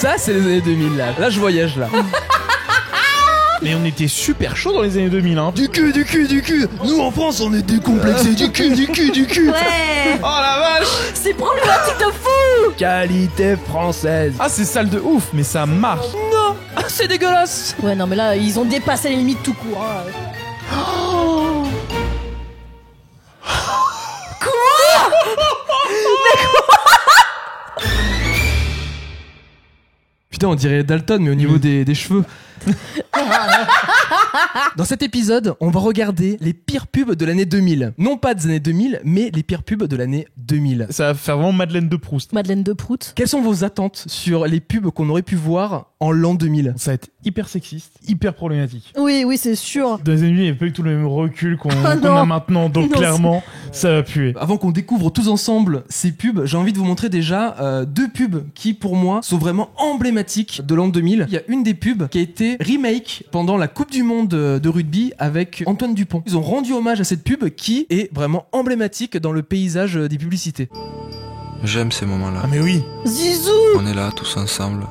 Ça, c'est les années 2000 là. Là, je voyage là. Mais on était super chaud dans les années 2000, hein. Du cul. Nous en France, on est décomplexés. Du cul. Ouais. Oh la vache. C'est problématique de fou. Qualité française. Ah, c'est sale de ouf, mais ça marche. Non, c'est dégueulasse. Ouais, non, mais là, ils ont dépassé les limites tout court. Hein. Putain, on dirait Dalton, mais au niveau des cheveux. Dans cet épisode, on va regarder les pires pubs de l'année 2000. Non pas des années 2000, mais les pires pubs de l'année 2000. Ça va faire vraiment Madeleine de Proust. Madeleine de Prout. Quelles sont vos attentes sur les pubs qu'on aurait pu voir en l'an 2000 ? Ça va être hyper sexiste, hyper problématique. Oui, c'est sûr. Dans les années 2000, il n'y avait pas eu tout le même recul qu'on non. a maintenant, donc Non, clairement, ça va puer. Avant qu'on découvre tous ensemble ces pubs, j'ai envie de vous montrer déjà deux pubs qui, pour moi, sont vraiment emblématiques de l'an 2000. Il y a une des pubs qui a été remake pendant la Coupe du Monde de rugby avec Antoine Dupont. Ils ont rendu hommage à cette pub qui est vraiment emblématique dans le paysage des publicités. J'aime ces moments-là. Ah mais oui. Zizou. On est là tous ensemble.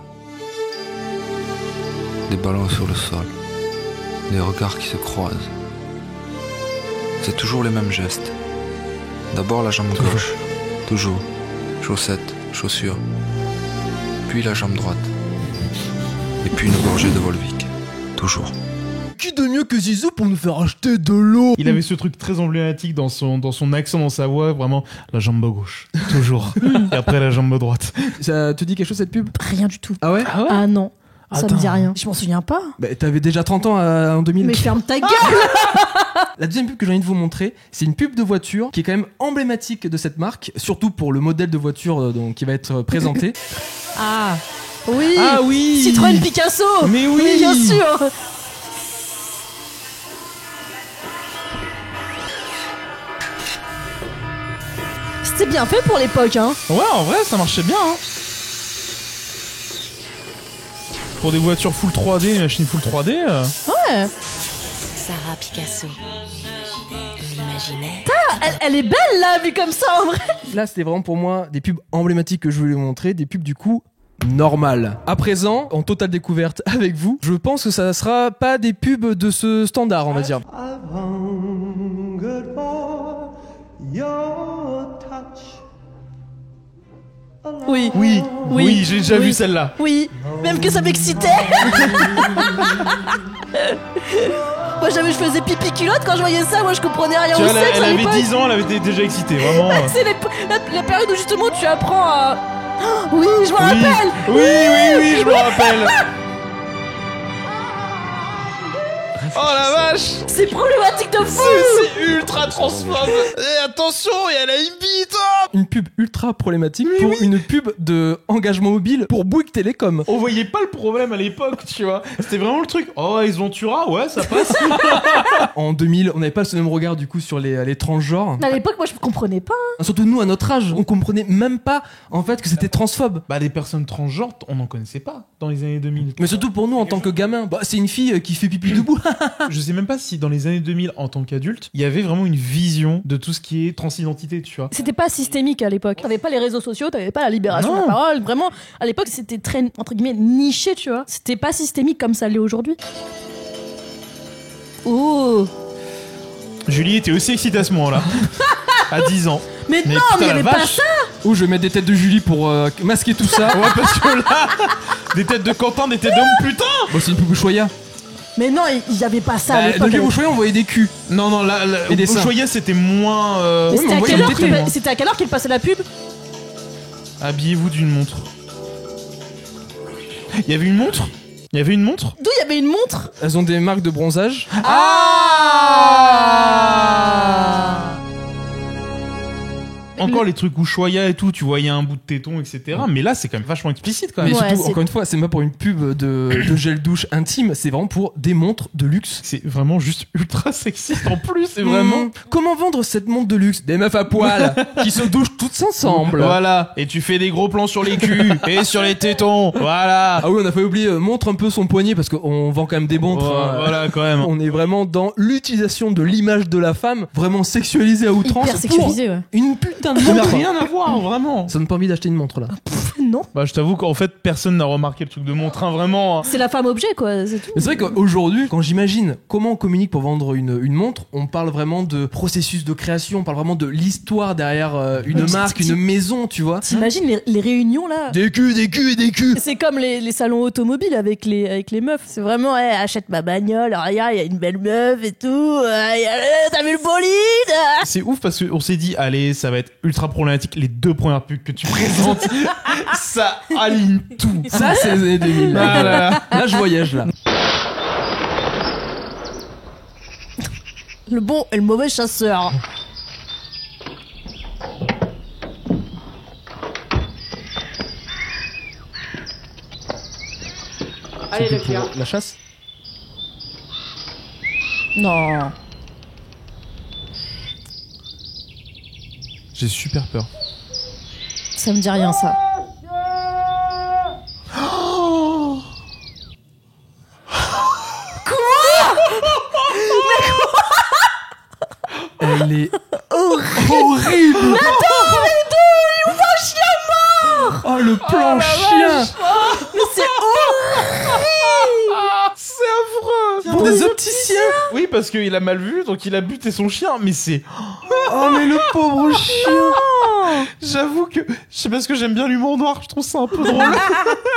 Des ballons sur le sol. Des regards qui se croisent. C'est toujours les mêmes gestes. D'abord la jambe gauche. Toujours. Chaussettes, chaussures. Puis la jambe droite. Et puis une gorgée de Volvic. Toujours. Qui de mieux que Zizou pour nous faire acheter de l'eau ? Il avait ce truc très emblématique dans son accent, dans sa voix, vraiment la jambe gauche, toujours. Et après la jambe droite. Ça te dit quelque chose cette pub ? Rien du tout. Ah ouais ? Ah non. Ça Attends. me dit rien. Je m'en souviens pas. Bah, t'avais déjà 30 ans en 2000. Mais ferme ta gueule. La deuxième pub que j'ai envie de vous montrer, c'est une pub de voiture qui est quand même emblématique de cette marque, surtout pour le modèle de voiture qui va être présenté. Ah. Oui. Ah oui. Citroën Picasso. Mais oui. Bien sûr. C'était bien fait pour l'époque, hein. Ouais, en vrai, ça marchait bien, hein. Pour des voitures full 3D, une machine full 3D. Ouais. Sarah Picasso. L'imaginaire. Elle est belle là, vue comme ça en vrai. Là, c'était vraiment pour moi des pubs emblématiques que je voulais vous montrer, des pubs du coup normales. À présent, en totale découverte avec vous, je pense que ça sera pas des pubs de ce standard, on va dire. Oui, j'ai déjà vu celle-là. Oui, même que ça m'excitait. Moi je faisais pipi culotte quand je voyais ça, moi je comprenais rien Tu au vois, sexe elle à avait l'époque. 10 ans, elle avait été déjà excitée, vraiment. C'est la période où justement tu apprends à... Oh, oui, je me rappelle. Oui, je me rappelle. Oh la vache. C'est problématique de fou. C'est ultra transphobe. Et attention, et elle a une bite. Une pub ultra problématique pour une pub de engagement mobile pour Bouygues Télécom. On voyait pas le problème à l'époque, tu vois. C'était vraiment le truc. Oh, ils ont Ventura, ouais, ça passe. En 2000, on n'avait pas ce même regard du coup sur les transgenres. À l'époque, moi je comprenais pas. Surtout nous, à notre âge, on comprenait même pas en fait que c'était transphobe. Bah, des personnes transgenres, on n'en connaissait pas dans les années 2000. Mais surtout pour nous en tant que gamin, bah, c'est une fille qui fait pipi debout. Je sais même pas si dans les années 2000, en tant qu'adulte, il y avait vraiment une vision de tout ce qui est transidentité, tu vois. C'était pas systémique à l'époque. T'avais pas les réseaux sociaux, t'avais pas la libération de la parole. Vraiment, à l'époque, c'était très, entre guillemets, niché, tu vois. C'était pas systémique comme ça l'est aujourd'hui. Oh. Julie était aussi excitée à ce moment-là. À 10 ans. Mais non, putain, mais il y la avait vache. pas ça. Ou je vais mettre des têtes de Julie pour masquer tout ça. Ouais, parce que là, des têtes de Quentin, des têtes d'homme, putain. Bon, c'est une pub Ushuaïa. Mais non, il y avait pas ça à Dans l'époque. le pub Ushuaïa, on voyait des culs. Non, là, Et des seins. Ushuaïa, c'était moins. Mais Oui, mais on voyait des tétons. c'était à quelle heure qu'il passait la pub? Habillez-vous d'une montre. Il y avait une montre. Il y avait une montre. D'où il y avait une montre? Elles ont des marques de bronzage. Encore les trucs Ushuaïa et tout, tu voyais un bout de téton, etc. Mais là, c'est quand même vachement explicite quand même. Mais Ouais, surtout, c'est- encore une fois, c'est pas pour une pub de gel douche intime, c'est vraiment pour des montres de luxe. C'est vraiment juste ultra sexiste en plus, c'est vraiment. Comment vendre cette montre de luxe? Des meufs à poil qui se douchent toutes ensemble. Voilà. Et tu fais des gros plans sur les culs et sur les tétons. Voilà. Ah oui, on a failli oublier, montre un peu son poignet parce qu'on vend quand même des montres. hein. Voilà, quand même. On est vraiment dans l'utilisation de l'image de la femme, vraiment sexualisée à outrance. Hyper sexualisé, ouais. Une putain putain de Ça n'a montre. rien à voir, vraiment. Ça donne pas envie d'acheter une montre là. Non. Bah, je t'avoue qu'en fait, personne n'a remarqué le truc de montre, hein, vraiment. C'est la femme objet, quoi, c'est tout. Mais c'est vrai qu'aujourd'hui, quand j'imagine comment on communique pour vendre une montre, on parle vraiment de processus de création, on parle vraiment de l'histoire derrière une marque, une maison, tu vois. T'imagines les réunions là? Des culs, des culs et des culs. C'est comme les salons automobiles avec les meufs. C'est vraiment, achète ma bagnole, regarde, il y a une belle meuf et tout. T'as vu le bolide? C'est ouf parce qu'on s'est dit, allez, ça va être ultra problématique. Les 2 premières pubs que tu présentes, ça aligne tout. Ça, c'est les années 2000. Ah là là. Là, je voyage là. Le bon et le mauvais chasseur. Allez, les pour la chasse. Non. J'ai super peur. Ça me dit rien, ça. Elle est horrible. Attends, il ouvre un chien mort. Oh, le plan chien. Mais c'est horrible. C'est affreux. Pour des opticiens. Oui, parce qu'il a mal vu, donc il a buté son chien, mais c'est... Oh, mais le pauvre chien. J'avoue que... Je sais pas ce que j'aime bien l'humour noir, je trouve ça un peu drôle.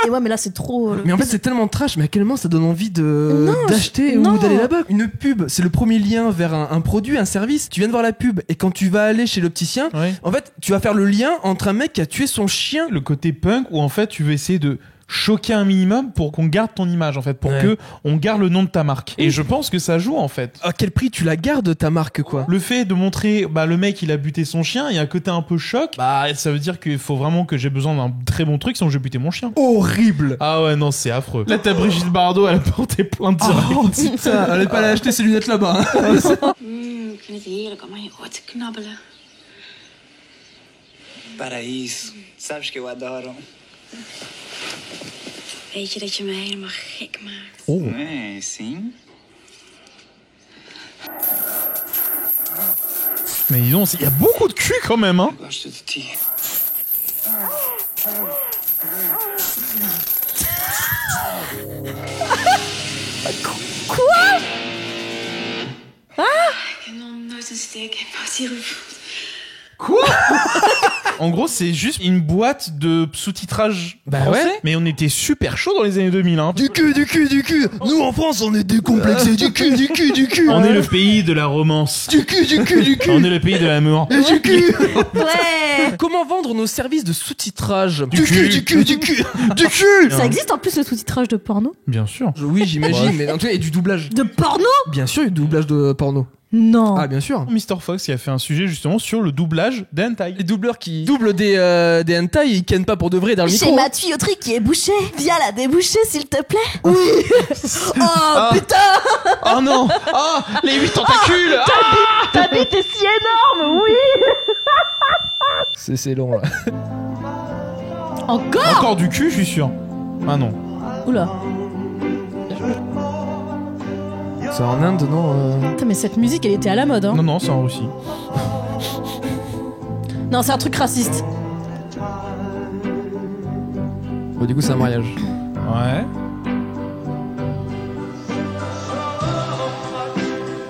Et ouais, mais là, c'est trop... Mais en fait, c'est tellement trash, mais à quel moment ça donne envie d'acheter non. ou d'aller là-bas? Une pub, c'est le premier lien vers un produit, un service. Tu viens de voir la pub, et quand tu vas aller chez l'opticien, Ouais. en fait, tu vas faire le lien entre un mec qui a tué son chien. Le côté punk où en fait tu veux essayer de choquer un minimum pour qu'on garde ton image en fait, pour Ouais. que on garde le nom de ta marque. Et je pense que ça joue en fait. À quel prix tu la gardes, ta marque, quoi? Le fait de montrer le mec il a buté son chien, il y a un côté un peu choc, ça veut dire qu'il faut vraiment que j'ai besoin d'un très bon truc sinon je vais buter mon chien. Horrible. Ah ouais non c'est affreux. Là t'as Brigitte Bardot, elle a porté plainte direct. Oh putain, elle allait pas aller acheter ses lunettes là-bas. Hein. Ik vind het heerlijk om aan je oor te knabbelen. Paraíso. Sabes que eu adoro. Weet je dat je me helemaal gek maakt? Oh. É, sim. Mais dis donc, il y a beaucoup de cul quand même hein. Eu gosto de ti. Ik heb nog nooit een sterke emotie gevoeld. En gros c'est juste une boîte de sous-titrage Bah français, ouais. mais on était super chaud dans les années 2000 hein. Du cul, du cul, du cul. Nous en France, on est décomplexés. Du cul, du cul, du cul. On est le pays de la romance. Du cul, du cul, du cul. On est le pays de l'amour. Et du cul. Ouais. Comment vendre nos services de sous-titrage? Du cul, du cul, du cul, du cul. Ça existe en plus le sous-titrage de porno? Bien sûr. Oui, j'imagine, mais en tout cas, et du doublage. De porno? Bien sûr, il y a du doublage de porno. Non. Ah, bien sûr. Mr. Fox qui a fait un sujet justement sur le doublage des hentai. Les doubleurs qui doublent des hentai, ils kennent pas pour de vrai dans le J'ai micro. ma tuyauterie qui est bouchée. Viens la déboucher, s'il te plaît. Oui. Oh putain. Oh non. Oh, les 8 tentacules. Ah Ta bite est si énorme, oui. C'est long, là. Encore. Encore du cul, je suis sûr. Ah non. Oula. C'est en Inde, non Putain, mais cette musique, elle était à la mode, hein. Non, non, c'est en Russie. Non, c'est un truc raciste. Bon, du coup, c'est un mariage. Ouais.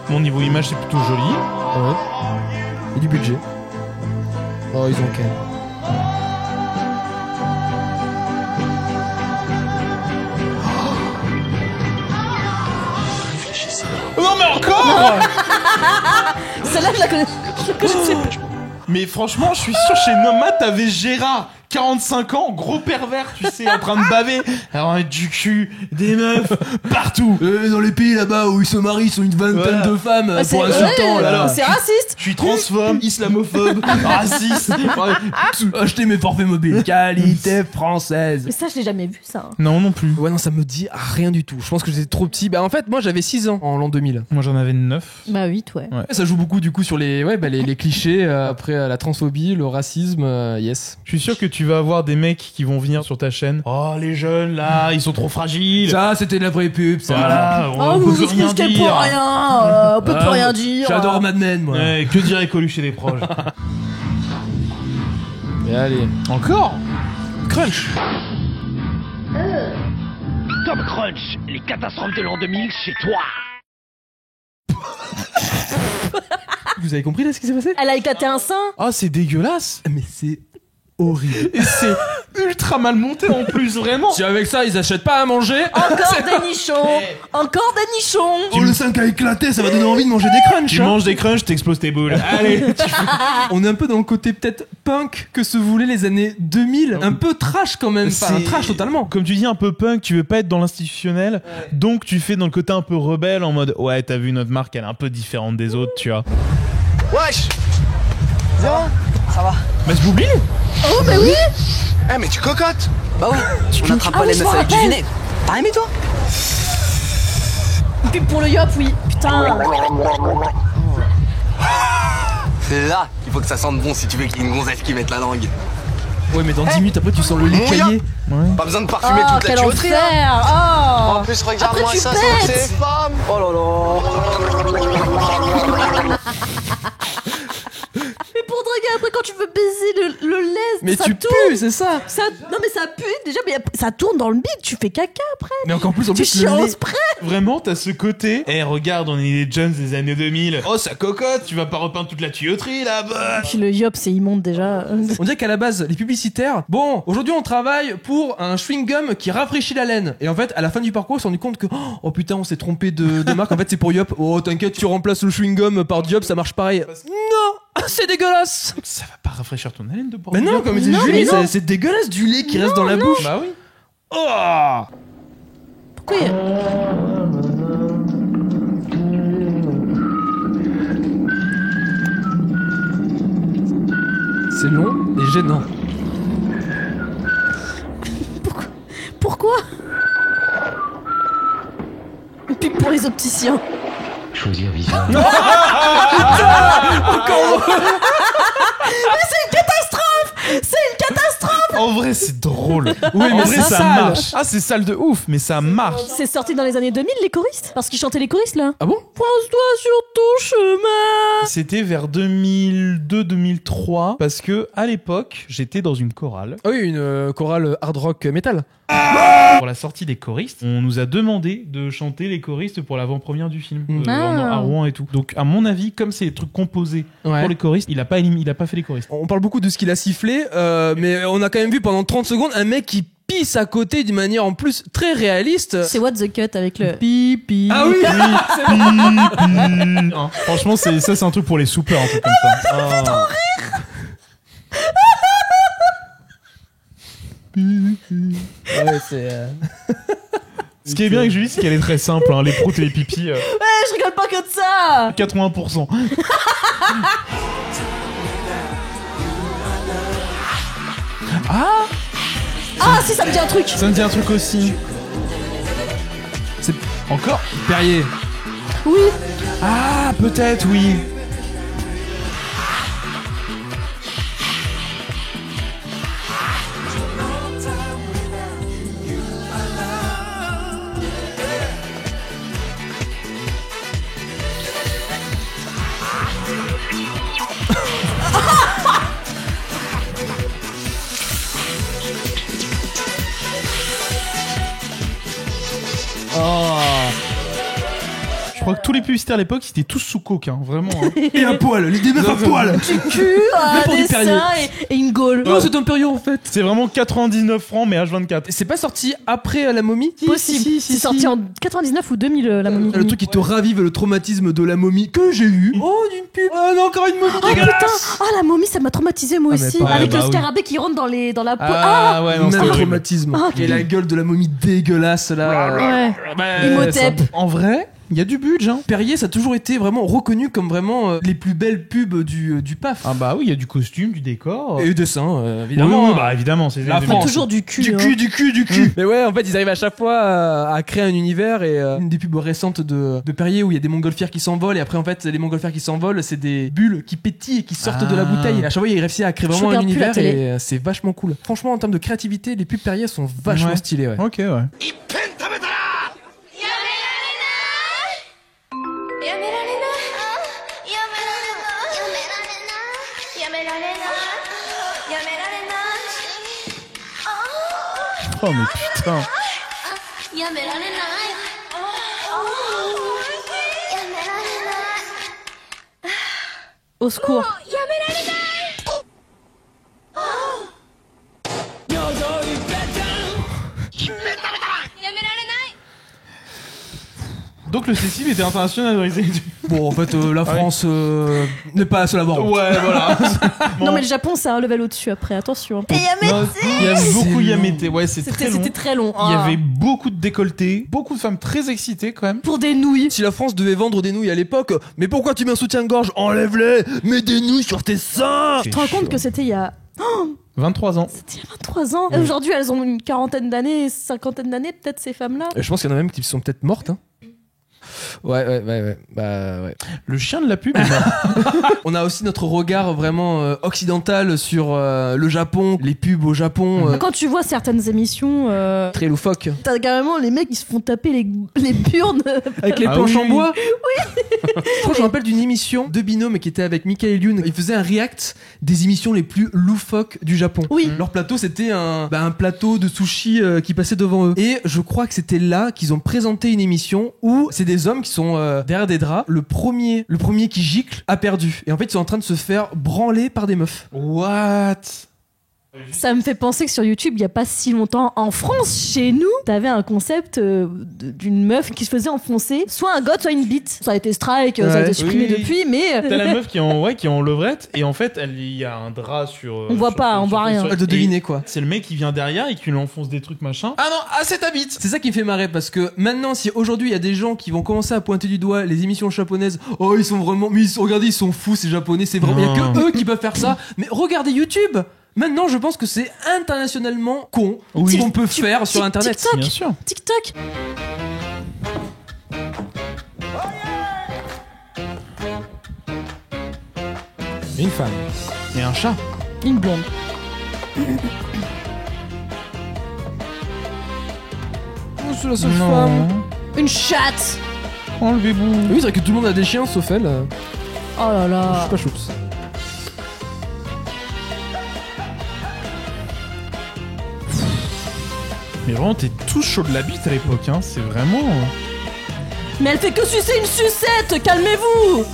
Mon niveau image, c'est plutôt joli. Ouais. Et du budget. Oh, ils ont quand même. Oh non, mais encore. Celle-là, je la connaissais pas. Mais franchement, je suis sûr, chez Nomad, t'avais Gérard, 45 ans, gros pervers, tu sais, en train de baver. Alors, avec du cul, des meufs, partout. Dans les pays là-bas où ils se marient, ils sont une vingtaine Voilà. de femmes Bah, pour insultant, ouais, là. alors. c'est raciste. Je suis transphobe, islamophobe, raciste. Ouais. Acheter mes forfaits mobiles. Qualité française. Mais ça, je l'ai jamais vu, ça. Non, non plus. Ouais, non, ça me dit rien du tout. Je pense que j'étais trop petit. Bah, en fait, moi, j'avais 6 ans en l'an 2000. Moi, j'en avais 9. Bah 8, ouais. Ça joue beaucoup, du coup, sur les clichés. Après, la transphobie, le racisme, yes. Je suis sûr que tu vas avoir des mecs qui vont venir sur ta chaîne. Oh, les jeunes, là, ils sont trop fragiles. Ça, c'était de la vraie pub, ça. Voilà, Oh, on vous peut vous plus rien excusez dire. pour rien. On peut plus rien dire. J'adore Mad Men, moi. Ouais, que dirait Coluche et les proches. allez. Encore Crunch. Top Crunch, les catastrophes de l'an 2000 chez toi. Vous avez compris là ce qui s'est passé? Elle a éclaté un sein. Oh, c'est dégueulasse. Mais c'est horrible. Et c'est ultra mal monté en plus, vraiment. Si avec ça ils achètent pas à manger. Encore des nichons. Encore des nichons. Oh, le sein qui a éclaté, ça va donner envie de manger des crunchs. Tu manges des crunchs, t'exploses tes boules. Allez. On est un peu dans le côté peut-être punk que se voulaient les années 2000. Un peu trash quand même. Enfin, C'est- trash totalement. Comme tu dis, un peu punk, tu veux pas être dans l'institutionnel, donc tu fais dans le côté un peu rebelle en mode ouais, t'as vu notre marque, elle est un peu différente des autres, tu vois. Wesh. Ça va. Bah, c'est Boubli. Oh, bah oui. Eh, mais tu cocottes. Bah oui, on n'attrape Ah pas oui, les je meufs me avec du rappelle. vinaigre. T'as aimé, toi? Puis pour le yop, oui. Putain. C'est là qu'il faut que ça sente bon si tu veux qu'il y ait une gonzesse qui mette la langue. Ouais, mais dans 10 minutes après tu sens le lait Mon caillé. Pas besoin de parfumer Oh, toute la quel tuyauterie, hein. enfer. Oh. En plus, Après, regarde-moi tu ça, pètes. c'est ces femmes. Oh là là. Mais pour draguer après quand tu veux baiser le lait, Mais ça tu tourne. pues, c'est ça. Non mais ça pue déjà, mais ça tourne dans le bide, tu fais caca après. Mais encore plus en Tu plus chies en le lait. spray. Vraiment, t'as ce côté. Eh, regarde, on est les jeunes des années 2000. Oh, ça cocotte, tu vas pas repeindre toute la tuyauterie là-bas. Puis le yop, c'est immonde déjà. On dirait qu'à la base, les publicitaires, bon, aujourd'hui on travaille pour un chewing-gum qui rafraîchit la laine. Et en fait, à la fin du parcours, on s'est rendu compte que, oh putain, on s'est trompé de marque. En fait, c'est pour Yop. Oh, t'inquiète, tu remplaces le chewing-gum par Yop, ça marche pareil. Non, c'est dégueulasse. Ça va pas rafraîchir ton haleine de Mais non, comme disait Non, Julie, mais non. c'est dégueulasse du lait qui reste dans la bouche. Bah oui. Oh. Pourquoi il y a- C'est long et gênant. Pourquoi Une pub pour les opticiens. Choisir vivant. Mais c'est une catastrophe. C'est une catastrophe. En vrai, c'est drôle. Oui, En mais vrai, c'est ça sale. marche. Ah, c'est sale de ouf, mais ça marche. C'est sorti dans les années 2000 les choristes. Parce qu'ils chantaient les choristes là. Ah bon? Pense-toi sur ton chemin. C'était vers 2002-2003 parce que à l'époque, j'étais dans une chorale. Ah oui, une chorale hard rock metal. Pour la sortie des choristes, on nous a demandé de chanter les choristes pour l'avant-première du film à Rouen et tout. Donc à mon avis, comme c'est des trucs composés Ouais. pour les choristes, il a pas fait les choristes. On parle beaucoup de ce qu'il a sifflé, mais on a quand même vu pendant 30 secondes un mec qui pisse à côté d'une manière en plus très réaliste. C'est What the Cut avec le pipi. Ah oui. Hein. Franchement, c'est un truc pour les soupeurs, un truc comme ça. Oh. Ouais, c'est. Ce qui est bien avec Julie, c'est qu'elle est très simple. Hein. Les proutes et les pipis, Ouais, je rigole pas que de ça. 80%. Ah si, ça me dit un truc. Ça me dit un truc aussi. C'est Encore Perrier. Oui. Ah, peut-être, oui. Je crois que tous les publicitaires à l'époque, ils étaient tous sous coke, hein, vraiment. Hein. Et un poil, les meufs à poil. Du cul, un pour du dessin Perrier. et une gaule. Non, c'est un Perrier en fait. C'est vraiment 99 francs, mais H24. C'est pas sorti après la momie? Possible. C'est sorti en 99 ou 2000 la momie. Le truc qui te ravive le traumatisme de la momie que j'ai eu. Oh, d'une pub. Oh non, encore une momie Oh putain. dégueulasse. Ah la momie, ça m'a traumatisé moi Ah, mais aussi. pas- Avec bah le oui. scarabée qui rentre dans la peau. Ah, ouais, non, Même c'était horrible. traumatisme. Ah, Et la gueule de la momie dégueulasse là. Ouais. Bah, Imhotep. En vrai, il y a du budget, hein. Perrier, ça a toujours été vraiment reconnu comme vraiment les plus belles pubs du PAF. Ah bah oui, il y a du costume, du décor. Et du dessin, Évidemment, évidemment. bah évidemment, c'est La les- France. Toujours du cul. Du hein. cul, du cul, du cul. Mais ouais, en fait, ils arrivent à chaque fois à créer un univers et une des pubs récentes de Perrier où il y a des montgolfières qui s'envolent et après en fait les montgolfières qui s'envolent c'est des bulles qui pétillent et qui sortent de la bouteille. Et à chaque fois, ils réussissent à créer Je vraiment un regarde plus la univers télé. et c'est vachement cool. Franchement, en termes de créativité, les pubs Perrier sont vachement Ouais. stylées. Ouais. Ok, ouais. Oh mais putain. Au secours. Donc le cécile était internationalisé. Bon, en fait, la France n'est pas la seule à voir. Ouais, voilà. Non, mais le Japon, c'est un level au-dessus après, attention. Non, il y avait beaucoup Yamete. Ouais, C'était c'était très long. Il y avait beaucoup de décolletés, beaucoup de femmes très excitées quand même. Pour des nouilles. Si la France devait vendre des nouilles à l'époque, mais pourquoi tu mets un soutien-gorge? Enlève-les! Mets des nouilles sur tes seins! Tu te rends compte que c'était il y a... 23 ans. C'était il y a 23 ans. Et aujourd'hui, elles ont une quarantaine d'années, cinquantaine d'années, peut-être, ces femmes-là. Je pense qu'il y en a même qui sont peut-être mortes. Hein. Ouais. Bah ouais. Le chien de la pub. On a aussi notre regard vraiment occidental sur le Japon, les pubs au Japon. Quand tu vois certaines émissions, Très loufoque. t'as carrément les mecs qui se font taper les burnes. Avec les Ah planches oui. en bois. Oui. Je me rappelle d'une émission de binôme qui était avec Michael Youn. Il faisait un react des émissions les plus loufoques du Japon. Oui. Leur plateau, c'était un plateau de sushi qui passait devant eux. Et je crois que c'était là qu'ils ont présenté une émission où c'est des hommes qui sont derrière des draps. Le premier qui gicle a perdu. Et en fait, ils sont en train de se faire branler par des meufs. What? Ça me fait penser que sur YouTube, il y a pas si longtemps, en France, chez nous, t'avais un concept d'une meuf qui se faisait enfoncer, soit un god, soit une bite. Ça a été strike, ça a été supprimé oui. depuis, mais... T'as la meuf qui est en levrette et en fait il y a un drap sur. On voit sur- pas, sur- on voit sur- rien. sur- De deviner quoi. C'est le mec qui vient derrière et qui lui enfonce des trucs machin. Ah non, c'est ta bite. C'est ça qui me fait marrer parce que maintenant, si aujourd'hui il y a des gens qui vont commencer à pointer du doigt les émissions japonaises, oh ils sont vraiment, mais regardez, ils sont fous ces japonais, c'est vraiment, il y a Non. que eux qui peuvent faire ça. Mais regardez YouTube. Maintenant, je pense que c'est internationalement con ce qu'on peut faire sur internet. TikTok. Bien sûr. TikTok. Une femme. Et un chat. Une blonde. Oh, c'est la seule femme. Une chatte. Enlevez-vous. Oui, c'est vrai que tout le monde a des chiens sauf elle. Oh là Je là. suis pas choups. Mais vraiment t'es tous chaud de la bite à l'époque hein. C'est vraiment. Mais elle fait que sucer une sucette, calmez-vous.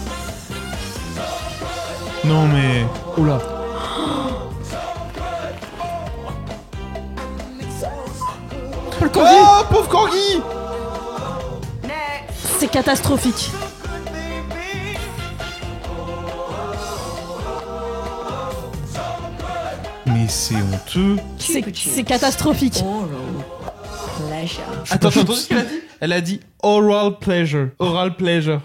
Non mais. Oh là. Le corgi. Oh pauvre corgi. C'est catastrophique. Mais c'est honteux. C'est catastrophique. Attends, ce qu'elle a dit? Elle a dit oral pleasure. Oral pleasure.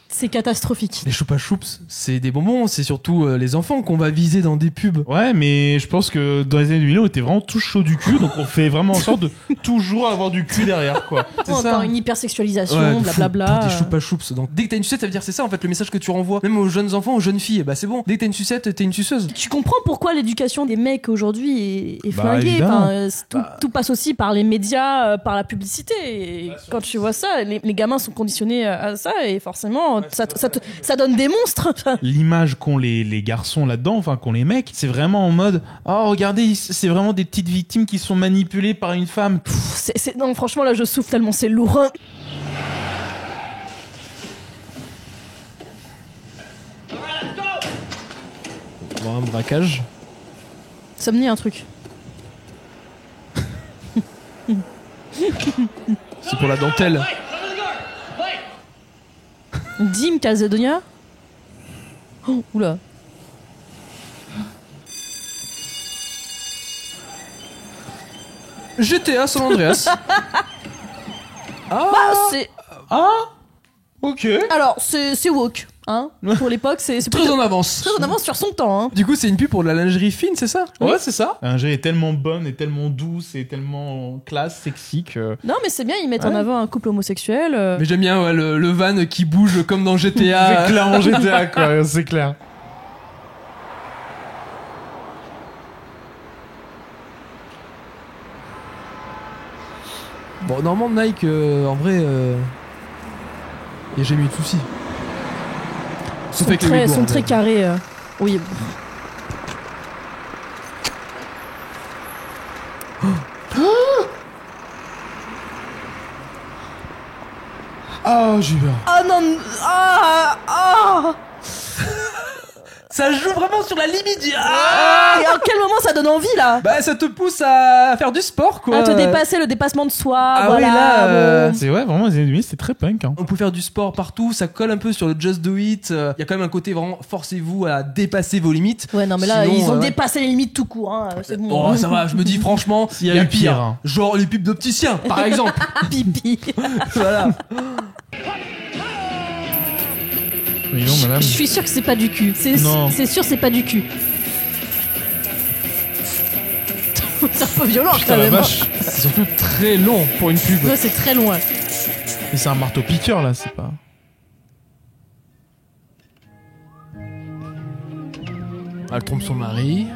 C'est catastrophique. Les choupa choups, c'est des bonbons, c'est surtout les enfants qu'on va viser dans des pubs. Ouais, mais je pense que dans les années 2000, on était vraiment tous chauds du cul, donc on fait vraiment en sorte de toujours avoir du cul derrière, quoi. C'est Encore ça. une hypersexualisation, Ouais, de fou, blablabla. pour des choupa choups. Donc dès que t'as une sucette, ça veut dire c'est ça en fait le message que tu renvoies, même aux jeunes enfants, aux jeunes filles. Bah c'est bon. Dès que t'as une sucette, t'es une suceuse. Tu comprends pourquoi l'éducation des mecs aujourd'hui est Bah, flinguée. évidemment. Enfin, tout passe aussi par les médias, par la publicité. Et quand tu vois ça, les gamins sont conditionnés à ça et forcément, ça donne des monstres. L'image qu'ont les garçons là-dedans, enfin qu'ont les mecs, c'est vraiment en mode oh regardez, c'est vraiment des petites victimes qui sont manipulées par une femme. Non, franchement, là, je souffle tellement c'est lourd. Bon, un braquage. Ça me dit un truc. C'est pour la dentelle. Dim Calzedonia. Oh, oula. GTA San Andreas. Bah, c'est. Ah ok. Alors, c'est woke. Hein. Pour l'époque, c'est Très plutôt- en avance. très en avance sur son temps. Hein. Du coup, c'est une pub pour de la lingerie fine, c'est ça? Ouais, c'est ça. Un jeu est tellement bonne et tellement douce et tellement classe, sexy que. Non, mais c'est bien, ils mettent en avant un couple homosexuel. Mais j'aime bien ouais, le van qui bouge comme dans GTA. C'est clairement GTA, quoi, c'est clair. Bon, normalement, Nike, en vrai, y a jamais eu de soucis. Sauf avec les Ouïghours, sont très mais- carrés. Oui. Oh, j'ai eu peur. Oh non. Ça joue vraiment sur la limite. Et en quel moment ça donne envie là? Bah ça te pousse à faire du sport quoi. À te dépasser, le dépassement de soi. Ah voilà, oui, là, bon. C'est ouais, vraiment, les années 2000, c'était très punk. Hein. On peut faire du sport partout, ça colle un peu sur le just do it. Il y a quand même un côté vraiment forcez-vous à dépasser vos limites. Ouais, non, mais là, Sinon, ils ont ouais. dépassé les limites tout court. Hein. C'est bon. Oh ça va, je me dis franchement, Il y a eu pire, hein. Genre les pubs d'opticiens par exemple. Pipi. Voilà. Mais non, madame. Je suis sûr que c'est pas du cul. Non. C'est sûr, c'est pas du cul. C'est un peu violent Putain, quand la même. vache. C'est surtout très long pour une pub. Ouais, c'est très loin. Mais c'est un marteau piqueur là, c'est pas. Elle trompe son mari.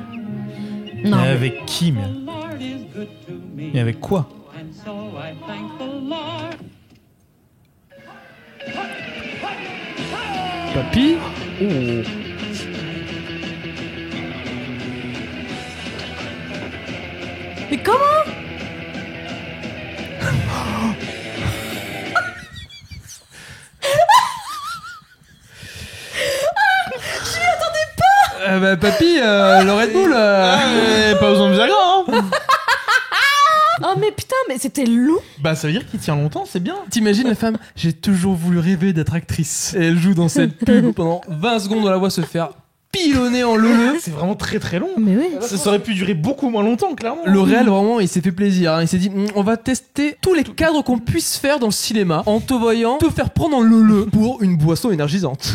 Non. Mais mais- avec qui, mais. Et avec quoi? Papy. Mais comment? Bah papy, le Red Bull. Pas besoin de Viagra, hein. Oh mais putain, mais c'était long. Bah, ça veut dire qu'il tient longtemps, c'est bien. T'imagines la femme, j'ai toujours voulu rêver d'être actrice. Et elle joue dans cette pub pendant 20 secondes, on la voit se faire pilonner en leu. C'est vraiment très très long. Mais oui. Ça aurait pu durer beaucoup moins longtemps, clairement. Le réel, vraiment, il s'est fait plaisir. Hein. Il s'est dit, on va tester tous les cadres qu'on puisse faire dans le cinéma en te voyant te faire prendre en leu pour une boisson énergisante.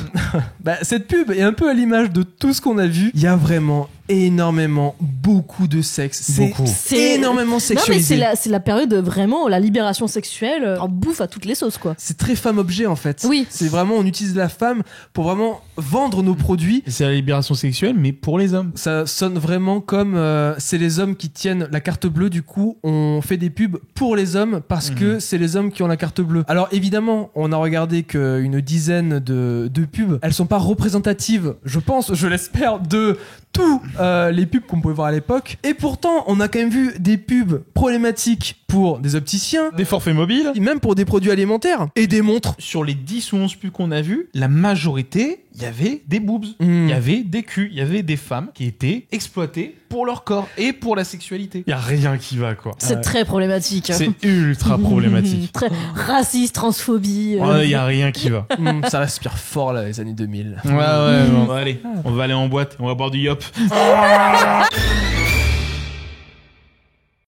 Bah, cette pub est un peu à l'image de tout ce qu'on a vu. Il y a vraiment énormément, beaucoup de sexe. C'est Beaucoup. énormément Non mais sexualisé. c'est la période de vraiment la libération sexuelle en bouffe à toutes les sauces quoi. C'est très femme-objet en fait. Oui. C'est vraiment, on utilise la femme pour vraiment vendre nos produits. C'est la libération sexuelle, mais pour les hommes. Ça sonne vraiment comme c'est les hommes qui tiennent la carte bleue. Du coup, on fait des pubs pour les hommes parce que c'est les hommes qui ont la carte bleue. Alors évidemment, on a regardé qu'une dizaine de pubs. Elles sont pas représentatives, je pense, je l'espère, de tous les pubs qu'on pouvait voir à l'époque. Et pourtant, on a quand même vu des pubs problématiques pour des opticiens, Des forfaits mobiles. et même pour des produits alimentaires et des montres. Sur les 10 ou 11 pubs qu'on a vus, la majorité, il y avait des boobs. Mm. Il y avait des culs. Il y avait des femmes qui étaient exploitées pour leur corps et pour la sexualité. Il y a rien qui va, quoi. C'est très problématique. C'est ultra problématique. Très raciste, transphobie. Il y a rien qui va. Ça respire fort là, les années 2000. Ouais, bon, allez, on va aller en boîte, on va boire du yop.